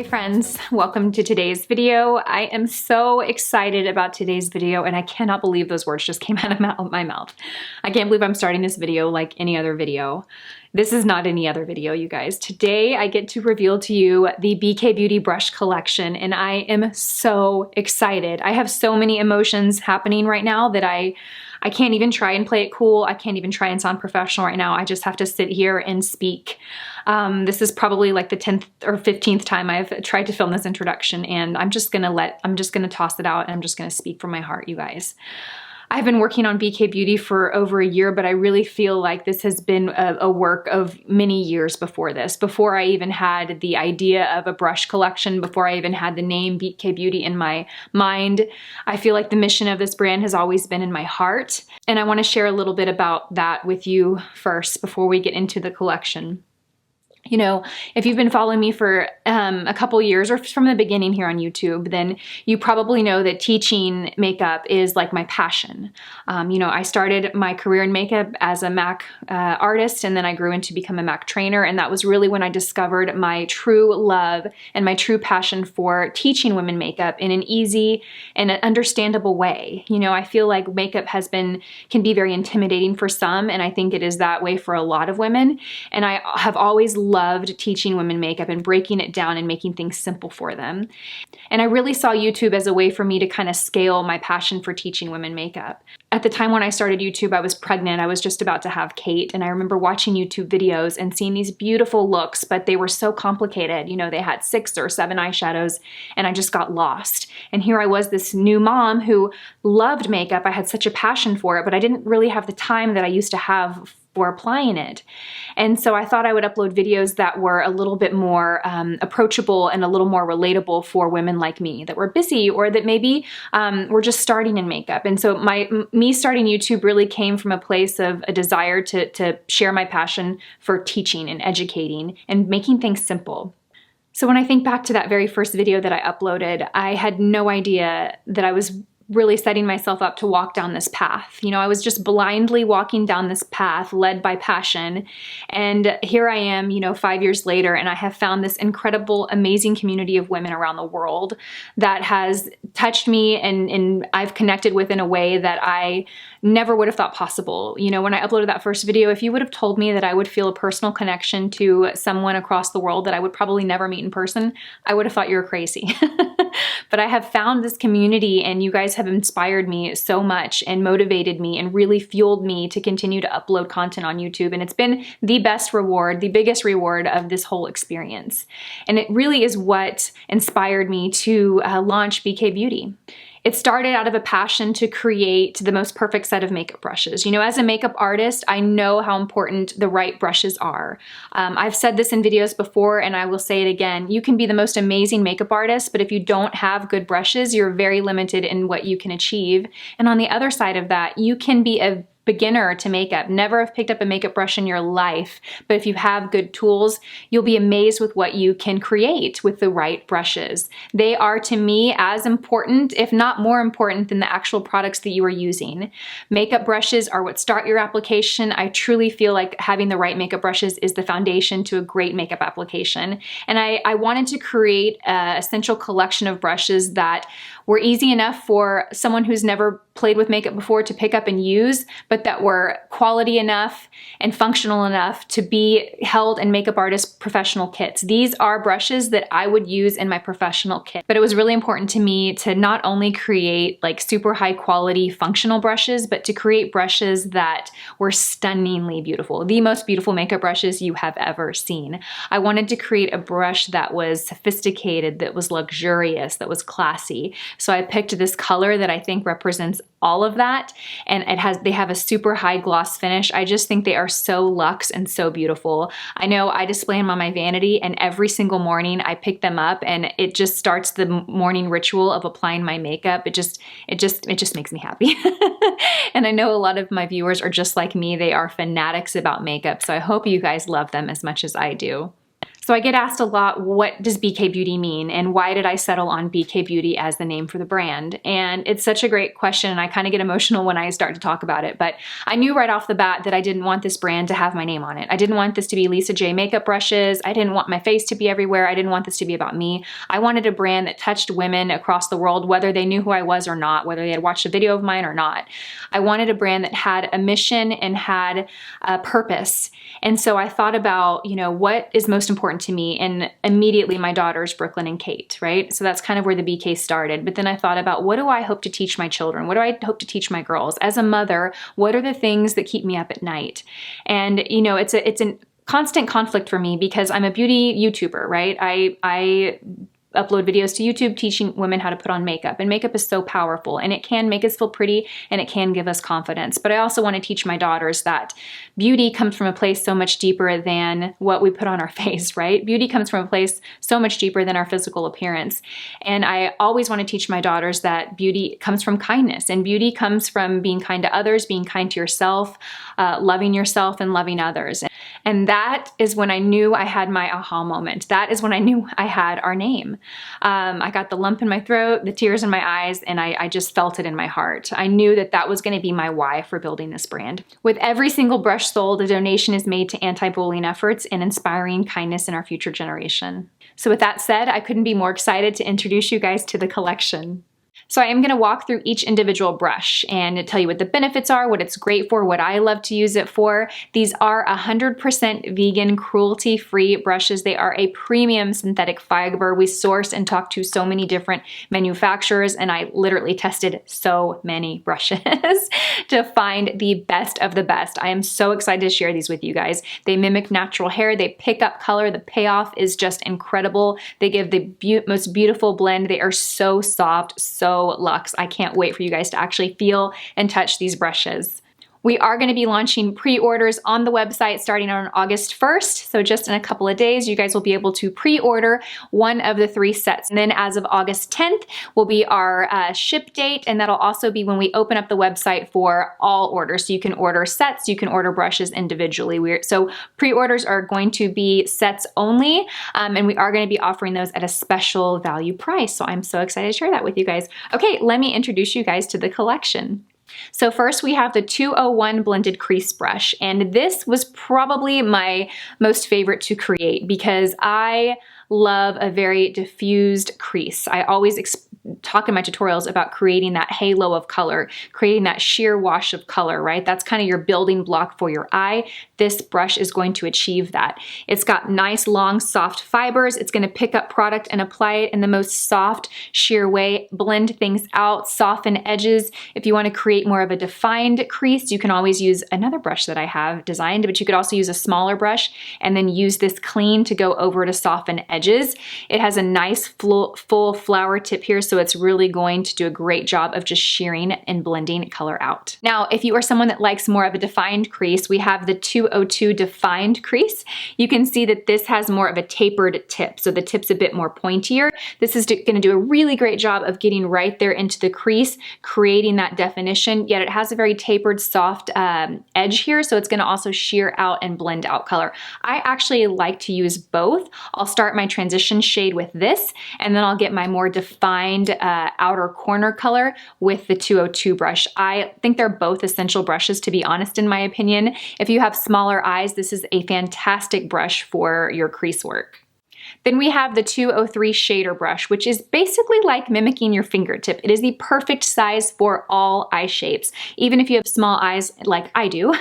Hey friends, welcome to today's video. I am so excited about today's video and I cannot believe those words just came out of my mouth. I can't believe I'm starting this video like any other video. This is not any other video, you guys. Today I get to reveal to you the BK Beauty brush collection and I am so excited. I have so many emotions happening right now that I can't even try and play it cool. I can't even try and sound professional right now. I just have to sit here and speak. This is probably like the 10th or 15th time I've tried to film this introduction, and I'm just gonna toss it out and I'm just gonna speak from my heart, you guys. I've been working on BK Beauty for over a year, but I really feel like this has been a work of many years before this. Before I even had the idea of a brush collection, before I even had the name BK Beauty in my mind, I feel like the mission of this brand has always been in my heart. And I want to share a little bit about that with you first before we get into the collection. You know, if you've been following me for a couple years or from the beginning here on YouTube, then you probably know that teaching makeup is like my passion. You know, I started my career in makeup as a MAC artist, and then I grew into become a MAC trainer, and that was really when I discovered my true love and my true passion for teaching women makeup in an easy and an understandable way. You know, I feel like makeup can be very intimidating for some, and I think it is that way for a lot of women, and I have always loved teaching women makeup and breaking it down and making things simple for them. And I really saw YouTube as a way for me to kind of scale my passion for teaching women makeup. At the time when I started YouTube, I was pregnant. I was just about to have Kate, and I remember watching YouTube videos and seeing these beautiful looks, but they were so complicated. You know, they had 6 or 7 eyeshadows, and I just got lost. And here I was, this new mom who loved makeup. I had such a passion for it, but I didn't really have the time that I used to have for applying it. And so I thought I would upload videos that were a little bit more approachable and a little more relatable for women like me that were busy or that maybe were just starting in makeup. And so me starting YouTube really came from a place of a desire to share my passion for teaching and educating and making things simple. So when I think back to that very first video that I uploaded, I had no idea that I was really setting myself up to walk down this path. You know, I was just blindly walking down this path led by passion. And here I am, you know, 5 years later, and I have found this incredible, amazing community of women around the world that has touched me and I've connected with in a way that I never would have thought possible. You know, when I uploaded that first video, if you would have told me that I would feel a personal connection to someone across the world that I would probably never meet in person, I would have thought you were crazy. But I have found this community, and you guys have inspired me so much and motivated me and really fueled me to continue to upload content on YouTube. And it's been the best reward, the biggest reward of this whole experience. And it really is what inspired me to launch BK Beauty. It started out of a passion to create the most perfect set of makeup brushes. You know, as a makeup artist, I know how important the right brushes are. I've said this in videos before, and I will say it again. You can be the most amazing makeup artist, but if you don't have good brushes, you're very limited in what you can achieve. And on the other side of that, you can be a beginner to makeup, never have picked up a makeup brush in your life, but if you have good tools, you'll be amazed with what you can create with the right brushes. They are, to me, as important, if not more important, than the actual products that you are using. Makeup brushes are what start your application. I truly feel like having the right makeup brushes is the foundation to a great makeup application. And I wanted to create an essential collection of brushes that were easy enough for someone who's never played with makeup before to pick up and use, but that were quality enough and functional enough to be held in makeup artist professional kits. These are brushes that I would use in my professional kit. But it was really important to me to not only create like super high quality functional brushes, but to create brushes that were stunningly beautiful. The most beautiful makeup brushes you have ever seen. I wanted to create a brush that was sophisticated, that was luxurious, that was classy. So I picked this color that I think represents all of that, and they have a super high gloss finish. I just think they are so luxe and so beautiful. I know I display them on my vanity, and every single morning I pick them up, and it just starts the morning ritual of applying my makeup. It just makes me happy. And I know a lot of my viewers are just like me. They are fanatics about makeup, so I hope you guys love them as much as I do. So I get asked a lot, what does BK Beauty mean? And why did I settle on BK Beauty as the name for the brand? And it's such a great question, and I kind of get emotional when I start to talk about it. But I knew right off the bat that I didn't want this brand to have my name on it. I didn't want this to be Lisa J makeup brushes. I didn't want my face to be everywhere. I didn't want this to be about me. I wanted a brand that touched women across the world, whether they knew who I was or not, whether they had watched a video of mine or not. I wanted a brand that had a mission and had a purpose. And so I thought about, what is most important to me? And immediately my daughters, Brooklyn and Kate, right? So that's kind of where the BK started. But then I thought about, what do I hope to teach my children? What do I hope to teach my girls? As a mother, what are the things that keep me up at night? And, it's a constant conflict for me because I'm a beauty YouTuber, right? I upload videos to YouTube teaching women how to put on makeup, and makeup is so powerful, and it can make us feel pretty, and it can give us confidence. But I also want to teach my daughters that beauty comes from a place so much deeper than what we put on our face, right? Beauty comes from a place so much deeper than our physical appearance. And I always want to teach my daughters that beauty comes from kindness, and beauty comes from being kind to others, being kind to yourself, loving yourself and loving others. And that is when I knew I had my aha moment. That is when I knew I had our name. I got the lump in my throat, the tears in my eyes, and I just felt it in my heart. I knew that that was going to be my why for building this brand. With every single brush sold, a donation is made to anti-bullying efforts and inspiring kindness in our future generation. So with that said, I couldn't be more excited to introduce you guys to the collection. So I am going to walk through each individual brush and tell you what the benefits are, what it's great for, what I love to use it for. These are 100% vegan, cruelty-free brushes. They are a premium synthetic fiber. We source and talk to so many different manufacturers, and I literally tested so many brushes to find the best of the best. I am so excited to share these with you guys. They mimic natural hair. They pick up color. The payoff is just incredible. They give the most beautiful blend. They are so soft, so luxe. I can't wait for you guys to actually feel and touch these brushes. We are going to be launching pre-orders on the website starting on August 1st. So just in a couple of days, you guys will be able to pre-order one of the 3 sets. And then as of August 10th will be our ship date. And that'll also be when we open up the website for all orders. So you can order sets, you can order brushes individually. So pre-orders are going to be sets only. And we are going to be offering those at a special value price. So I'm so excited to share that with you guys. Okay, let me introduce you guys to the collection. So first we have the 201 blended crease brush, and this was probably my most favorite to create because I love a very diffused crease. I always talk in my tutorials about creating that halo of color, creating that sheer wash of color, right? That's kind of your building block for your eye. This brush is going to achieve that. It's got nice, long, soft fibers. It's going to pick up product and apply it in the most soft, sheer way, blend things out, soften edges. If you want to create more of a defined crease, you can always use another brush that I have designed, but you could also use a smaller brush and then use this clean to go over to soften edges. It has a nice full flower tip here, so it's really going to do a great job of just shearing and blending color out. Now, if you are someone that likes more of a defined crease, we have the 202 defined crease. You can see that this has more of a tapered tip, so the tip's a bit more pointier. This is going to do a really great job of getting right there into the crease, creating that definition, yet it has a very tapered, soft edge here, so it's going to also shear out and blend out color. I actually like to use both. I'll start my transition shade with this, and then I'll get my more defined outer corner color with the 202 brush. I think they're both essential brushes, to be honest, in my opinion. If you have smaller eyes, this is a fantastic brush for your crease work. Then we have the 203 shader brush, which is basically like mimicking your fingertip. It is the perfect size for all eye shapes. Even if you have small eyes like I do,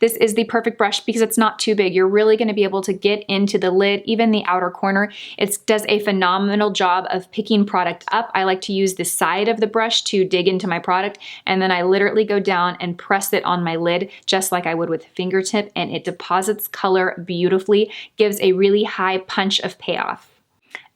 this is the perfect brush because it's not too big. You're really going to be able to get into the lid, even the outer corner. It does a phenomenal job of picking product up. I like to use the side of the brush to dig into my product, and then I literally go down and press it on my lid just like I would with a fingertip, and it deposits color beautifully, gives a really high punch of payoff.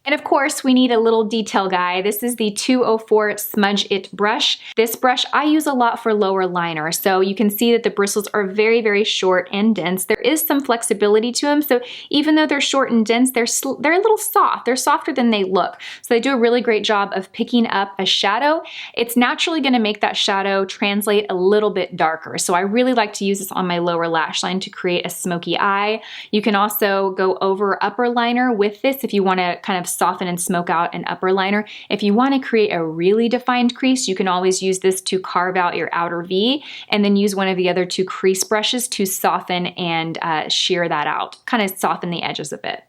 And of course, we need a little detail guy. This is the 204 Smudge It brush. This brush I use a lot for lower liner. So you can see that the bristles are very, very short and dense. There is some flexibility to them. So even though they're short and dense, they're a little soft. They're softer than they look. So they do a really great job of picking up a shadow. It's naturally gonna make that shadow translate a little bit darker. So I really like to use this on my lower lash line to create a smoky eye. You can also go over upper liner with this if you wanna kind of soften and smoke out an upper liner. If you want to create a really defined crease, you can always use this to carve out your outer V and then use one of the other two crease brushes to soften and shear that out, kind of soften the edges a bit.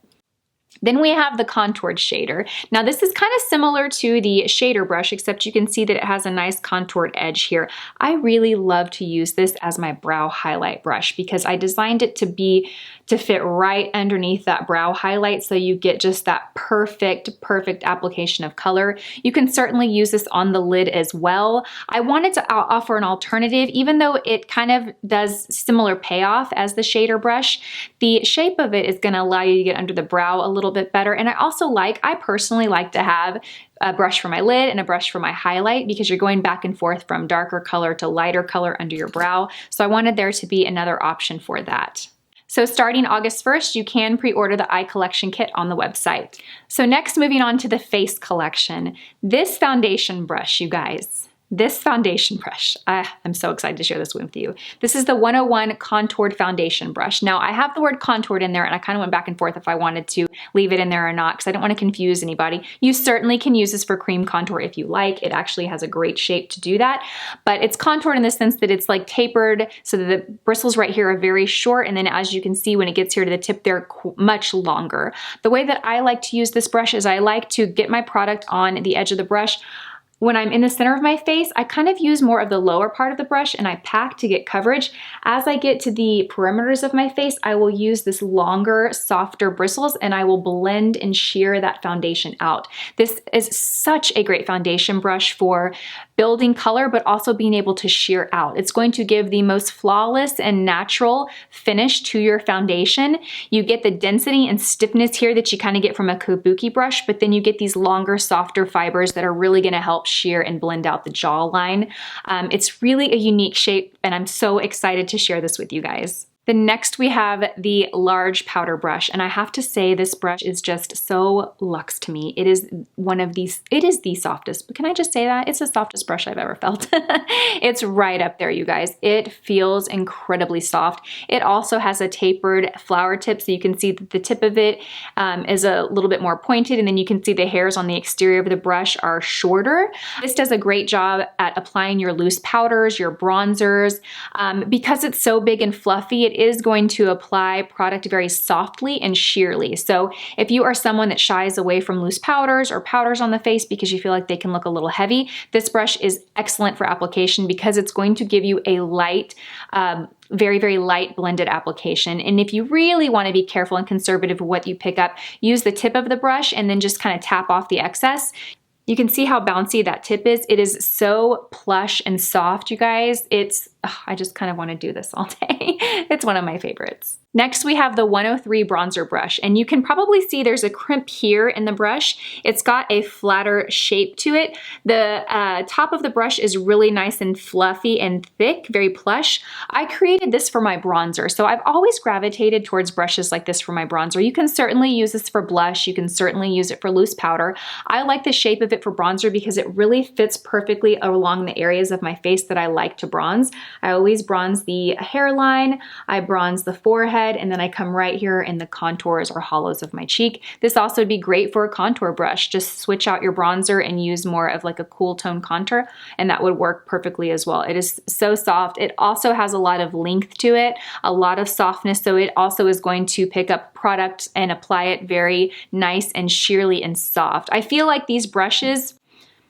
Then we have the contoured shader. Now this is kind of similar to the shader brush, except you can see that it has a nice contoured edge here. I really love to use this as my brow highlight brush because I designed it to fit right underneath that brow highlight so you get just that perfect application of color. You can certainly use this on the lid as well. I wanted to offer an alternative, even though it kind of does similar payoff as the shader brush. The shape of it is gonna allow you to get under the brow a little bit better. And I personally like to have a brush for my lid and a brush for my highlight because you're going back and forth from darker color to lighter color under your brow. So I wanted there to be another option for that. So starting August 1st, you can pre-order the eye collection kit on the website. So next, moving on to the face collection. This foundation brush, you guys. This foundation brush, I'm so excited to share this with you. This is the 101 Contoured Foundation Brush. Now I have the word contoured in there and I kind of went back and forth if I wanted to leave it in there or not because I don't want to confuse anybody. You certainly can use this for cream contour if you like. It actually has a great shape to do that, but it's contoured in the sense that it's like tapered so that the bristles right here are very short, and then as you can see when it gets here to the tip, they're much longer. The way that I like to use this brush is I like to get my product on the edge of the brush. When I'm in the center of my face, I kind of use more of the lower part of the brush and I pack to get coverage. As I get to the perimeters of my face, I will use this longer, softer bristles and I will blend and shear that foundation out. This is such a great foundation brush for building color, but also being able to shear out. It's going to give the most flawless and natural finish to your foundation. You get the density and stiffness here that you kind of get from a kabuki brush, but then you get these longer, softer fibers that are really gonna help shear and blend out the jawline. It's really a unique shape and I'm so excited to share this with you guys. Then next we have the large powder brush, and I have to say this brush is just so luxe to me. It is the softest, but can I just say that? It's the softest brush I've ever felt. It's right up there, you guys. It feels incredibly soft. It also has a tapered flower tip, so you can see that the tip of it is a little bit more pointed, and then you can see the hairs on the exterior of the brush are shorter. This does a great job at applying your loose powders, your bronzers. Because it's so big and fluffy, it is going to apply product very softly and sheerly. So if you are someone that shies away from loose powders or powders on the face because you feel like they can look a little heavy, this brush is excellent for application because it's going to give you a light, very, very light blended application. And if you really want to be careful and conservative with what you pick up, use the tip of the brush and then just kind of tap off the excess. You can see how bouncy that tip is. It is so plush and soft, you guys. I just kind of want to do this all day. It's one of my favorites. Next, we have the 103 bronzer brush, and you can probably see there's a crimp here in the brush. It's got a flatter shape to it. The top of the brush is really nice and fluffy and thick, very plush. I created this for my bronzer, so I've always gravitated towards brushes like this for my bronzer. You can certainly use this for blush. You can certainly use it for loose powder. I like the shape of it for bronzer because it really fits perfectly along the areas of my face that I like to bronze. I always bronze the hairline, I bronze the forehead, and then I come right here in the contours or hollows of my cheek. This also would be great for a contour brush. Just switch out your bronzer and use more of like a cool tone contour, and that would work perfectly as well. It is so soft. It also has a lot of length to it, a lot of softness, so it also is going to pick up product and apply it very nice and sheerly and soft. I feel like these brushes,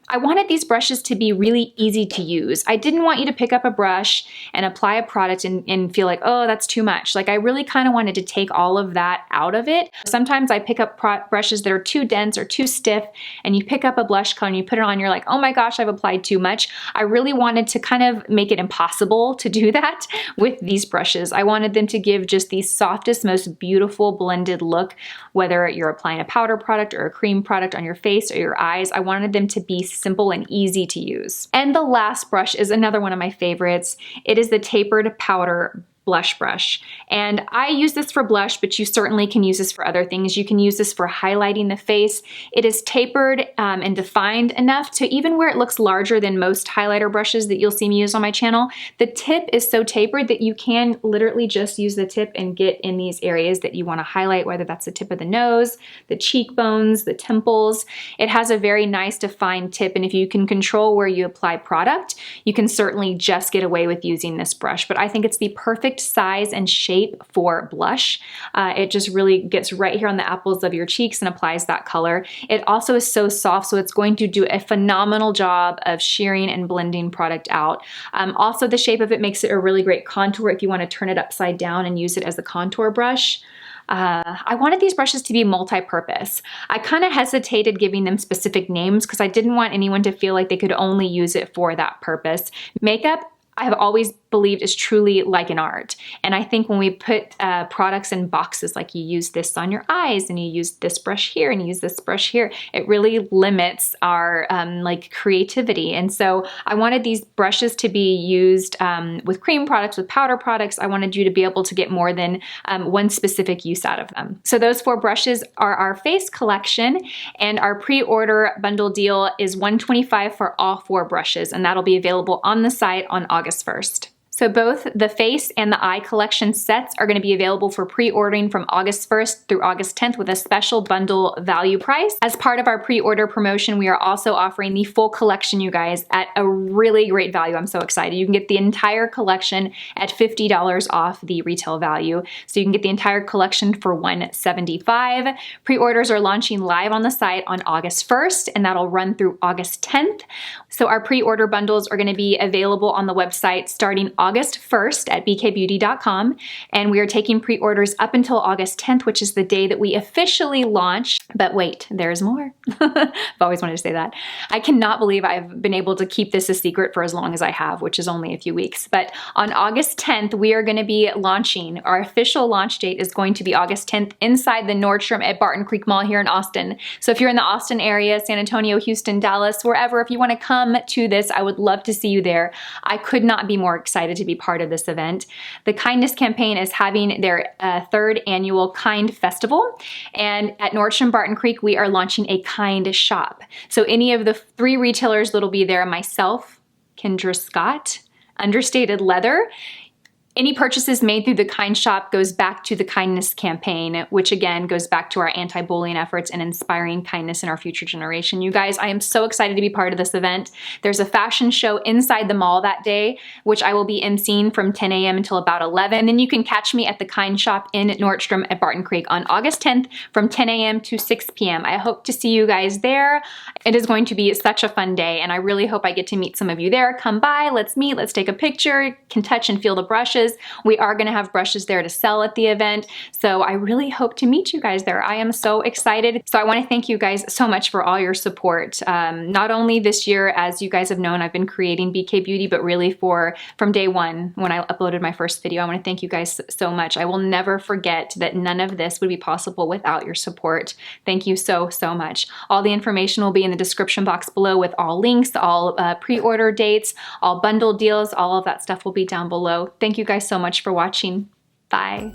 I wanted these brushes to be really easy to use. I didn't want you to pick up a brush and apply a product and feel like, oh, that's too much. Like I really kind of wanted to take all of that out of it. Sometimes I pick up brushes that are too dense or too stiff, and you pick up a blush color and you put it on, you're like, oh my gosh, I've applied too much. I really wanted to kind of make it impossible to do that with these brushes. I wanted them to give just the softest, most beautiful blended look, whether you're applying a powder product or a cream product on your face or your eyes. I wanted them to be simple and easy to use. And the last brush is another one of my favorites. It is the tapered powder blush brush. And I use this for blush, but you certainly can use this for other things. You can use this for highlighting the face. It is tapered and defined enough to even where it looks larger than most highlighter brushes that you'll see me use on my channel. The tip is so tapered that you can literally just use the tip and get in these areas that you want to highlight, whether that's the tip of the nose, the cheekbones, the temples. It has a very nice defined tip, and if you can control where you apply product, you can certainly just get away with using this brush. But I think it's the perfect size and shape for blush. It just really gets right here on the apples of your cheeks and applies that color. It also is so soft, so it's going to do a phenomenal job of shearing and blending product out. Also, the shape of it makes it a really great contour if you want to turn it upside down and use it as a contour brush. I wanted these brushes to be multi-purpose. I kind of hesitated giving them specific names because I didn't want anyone to feel like they could only use it for that purpose. Makeup, I have always believed is truly like an art. And I think when we put products in boxes, like you use this on your eyes and you use this brush here and you use this brush here, it really limits our like creativity. And so I wanted these brushes to be used with cream products, with powder products. I wanted you to be able to get more than one specific use out of them. So those 4 brushes are our face collection, and our pre-order bundle deal is $125 for all 4 brushes, and that'll be available on the site on August 1st. So both the face and the eye collection sets are going to be available for pre-ordering from August 1st through August 10th with a special bundle value price. As part of our pre-order promotion, we are also offering the full collection, you guys, at a really great value. I'm so excited. You can get the entire collection at $50 off the retail value. So you can get the entire collection for $175. Pre-orders are launching live on the site on August 1st, and that'll run through August 10th. So our pre-order bundles are going to be available on the website starting August 1st at bkbeauty.com, and we are taking pre-orders up until August 10th, which is the day that we officially launch. But wait, there's more. I've always wanted to say that. I cannot believe I've been able to keep this a secret for as long as I have, which is only a few weeks. But on August 10th, we are going to be launching. Our official launch date is going to be August 10th inside the Nordstrom at Barton Creek Mall here in Austin. So if you're in the Austin area, San Antonio, Houston, Dallas, wherever, if you want to come to this, I would love to see you there. I could not be more excited to be part of this event. The Kindness Campaign is having their 3rd annual Kind Festival, and at Nordstrom Barton Creek we are launching a Kind Shop. So any of the 3 retailers that'll be there, myself, Kendra Scott, Understated Leather, any purchases made through the Kind Shop goes back to the Kindness Campaign, which again goes back to our anti-bullying efforts and inspiring kindness in our future generation. You guys, I am so excited to be part of this event. There's a fashion show inside the mall that day, which I will be emceeing from 10 a.m. until about 11. And then you can catch me at the Kind Shop in Nordstrom at Barton Creek on August 10th from 10 a.m. to 6 p.m. I hope to see you guys there. It is going to be such a fun day, and I really hope I get to meet some of you there. Come by, let's meet, let's take a picture, can touch and feel the brushes. We are going to have brushes there to sell at the event, so I really hope to meet you guys there. I am so excited. So I want to thank you guys so much for all your support. Not only this year, as you guys have known, I've been creating BK Beauty, but really from day one when I uploaded my first video. I want to thank you guys so much. I will never forget that none of this would be possible without your support. Thank you so, so much. All the information will be in the description box below with all links, all pre-order dates, all bundle deals, all of that stuff will be down below. Thank you guys so much for watching. Bye.